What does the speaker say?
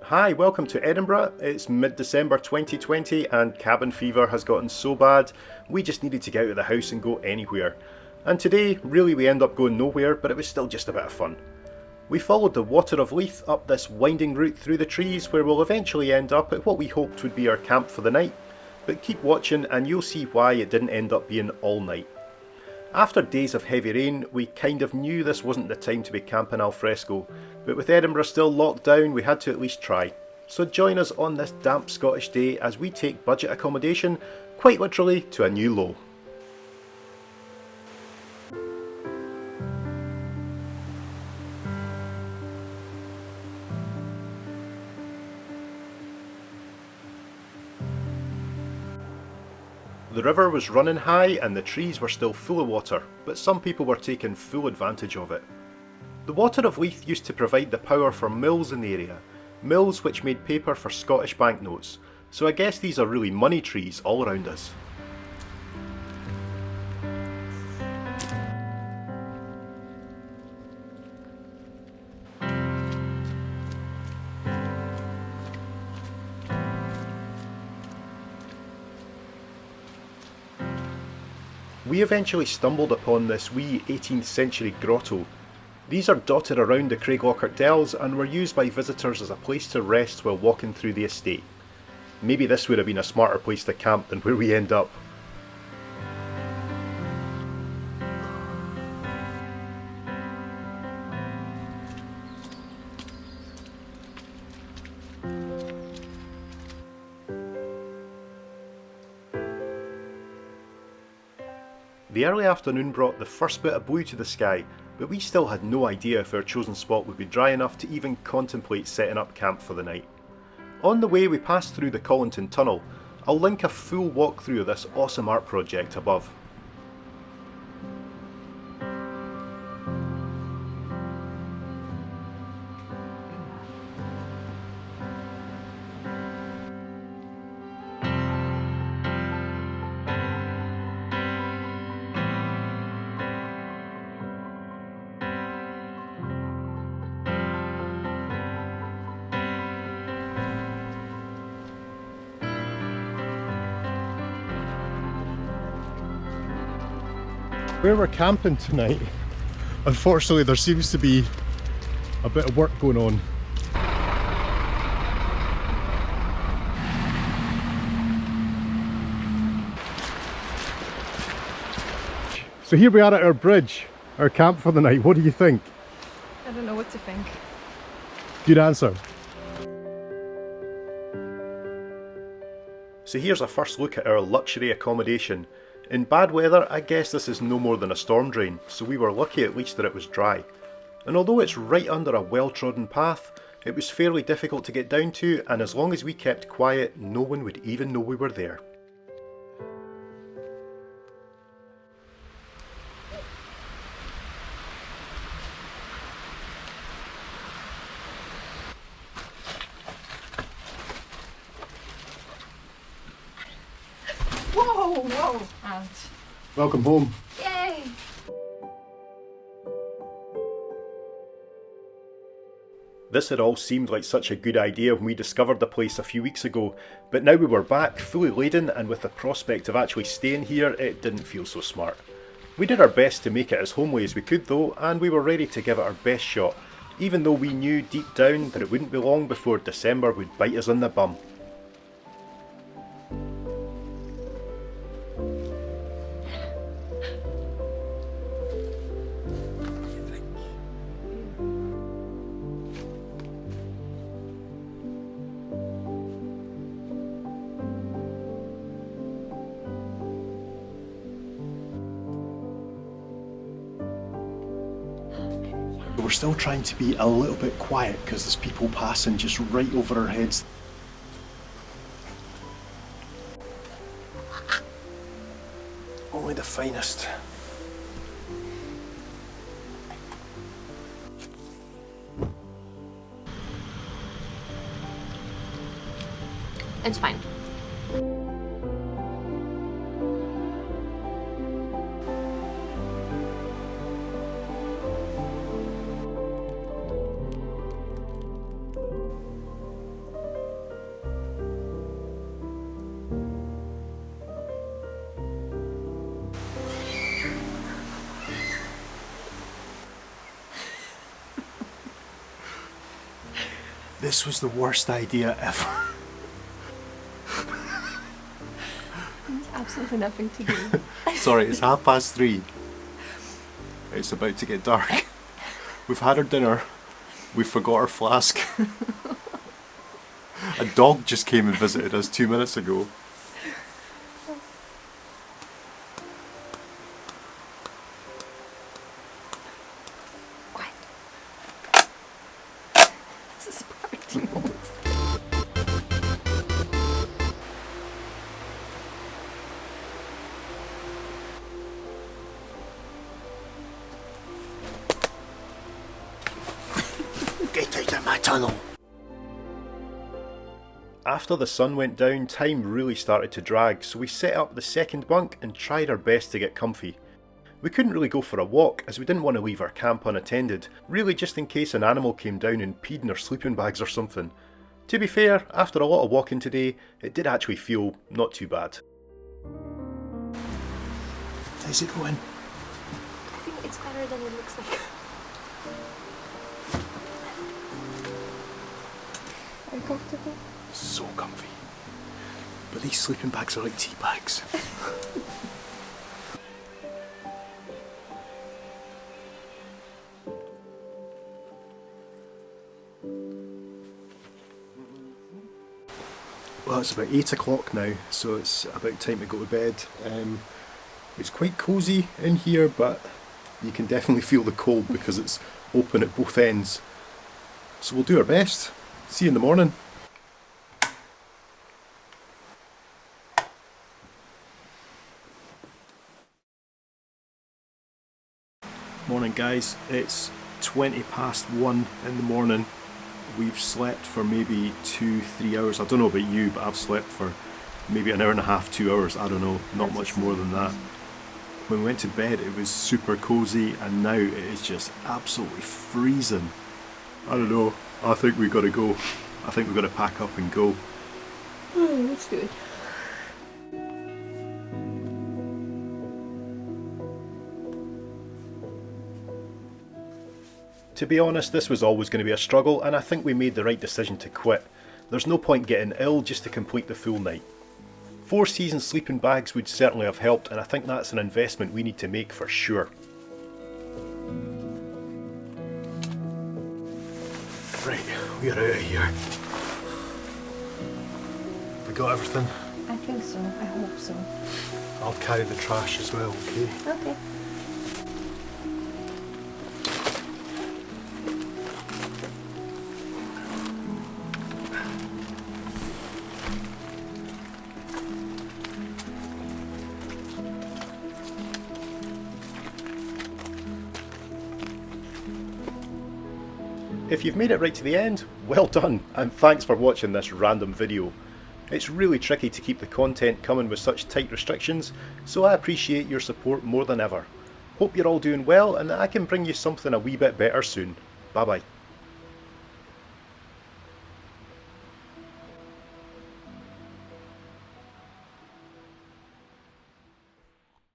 Hi, welcome to Edinburgh. It's mid-December 2020 and cabin fever has gotten so bad we just needed to get out of the house and go anywhere. And today, really we end up going nowhere, but it was still just a bit of fun. We followed the Water of Leith up this winding route through the trees where we'll eventually end up at what we hoped would be our camp for the night. But keep watching and you'll see why it didn't end up being all night. After days of heavy rain, we kind of knew this wasn't the time to be camping al fresco, but with Edinburgh still locked down we had to at least try. So join us on this damp Scottish day as we take budget accommodation, quite literally, to a new low. The river was running high and the trees were still full of water, but some people were taking full advantage of it. The Water of Leith used to provide the power for mills in the area, mills which made paper for Scottish banknotes, so I guess these are really money trees all around us. We eventually stumbled upon this wee 18th century grotto. These are dotted around the Craiglockhart Dells and were used by visitors as a place to rest while walking through the estate. Maybe this would have been a smarter place to camp than where we end up. The early afternoon brought the first bit of blue to the sky, but we still had no idea if our chosen spot would be dry enough to even contemplate setting up camp for the night. On the way we passed through the Colinton Tunnel. I'll link a full walkthrough of this awesome art project above. Where we're camping tonight, unfortunately there seems to be a bit of work going on. So here we are at our bridge, our camp for the night. What do you think? I don't know what to think. Good answer. So here's a first look at our luxury accommodation. In bad weather, I guess this is no more than a storm drain, so we were lucky at least that it was dry. And although it's right under a well-trodden path, it was fairly difficult to get down to, and as long as we kept quiet, no one would even know we were there. Whoa! Ouch. Welcome home. Yay! This had all seemed like such a good idea when we discovered the place a few weeks ago, but now we were back, fully laden, and with the prospect of actually staying here, it didn't feel so smart. We did our best to make it as homely as we could though, and we were ready to give it our best shot, even though we knew deep down that it wouldn't be long before December would bite us in the bum. We're still trying to be a little bit quiet because there's people passing just right over our heads. Only the finest. It's fine. This was the worst idea ever. There's absolutely nothing to do. Sorry, it's 3:30. It's about to get dark. We've had our dinner. We forgot our flask. A dog just came and visited us 2 minutes ago. Quiet. This is party mode. Get out of my tunnel! After the sun went down, time really started to drag, so we set up the second bunk and tried our best to get comfy. We couldn't really go for a walk as we didn't want to leave our camp unattended, really just in case an animal came down and peed in our sleeping bags or something. To be fair, after a lot of walking today, it did actually feel not too bad. How's it going? I think it's better than it looks like. Are you comfortable? So comfy. But these sleeping bags are like tea bags. Well, it's about 8 o'clock now, so it's about time to go to bed. It's quite cosy in here, but you can definitely feel the cold because it's open at both ends. So we'll do our best. See you in the morning. Morning guys, it's 1:20 in the morning. We've slept for maybe 2-3 hours. I don't know about you, but I've slept for maybe an hour and a half, 2 hours, I don't know, not much more than that. When we went to bed it was super cosy and now it is just absolutely freezing. I don't know, I think we've got to go. I think we've got to pack up and go. Oh, that's good. To be honest, this was always going to be a struggle and I think we made the right decision to quit. There's no point getting ill just to complete the full night. 4 seasons sleeping bags would certainly have helped and I think that's an investment we need to make for sure. Right, we are out of here. We got everything? I think so. I hope so. I'll carry the trash as well, okay? Okay. If you've made it right to the end, well done, and thanks for watching this random video. It's really tricky to keep the content coming with such tight restrictions, so I appreciate your support more than ever. Hope you're all doing well and that I can bring you something a wee bit better soon. Bye bye.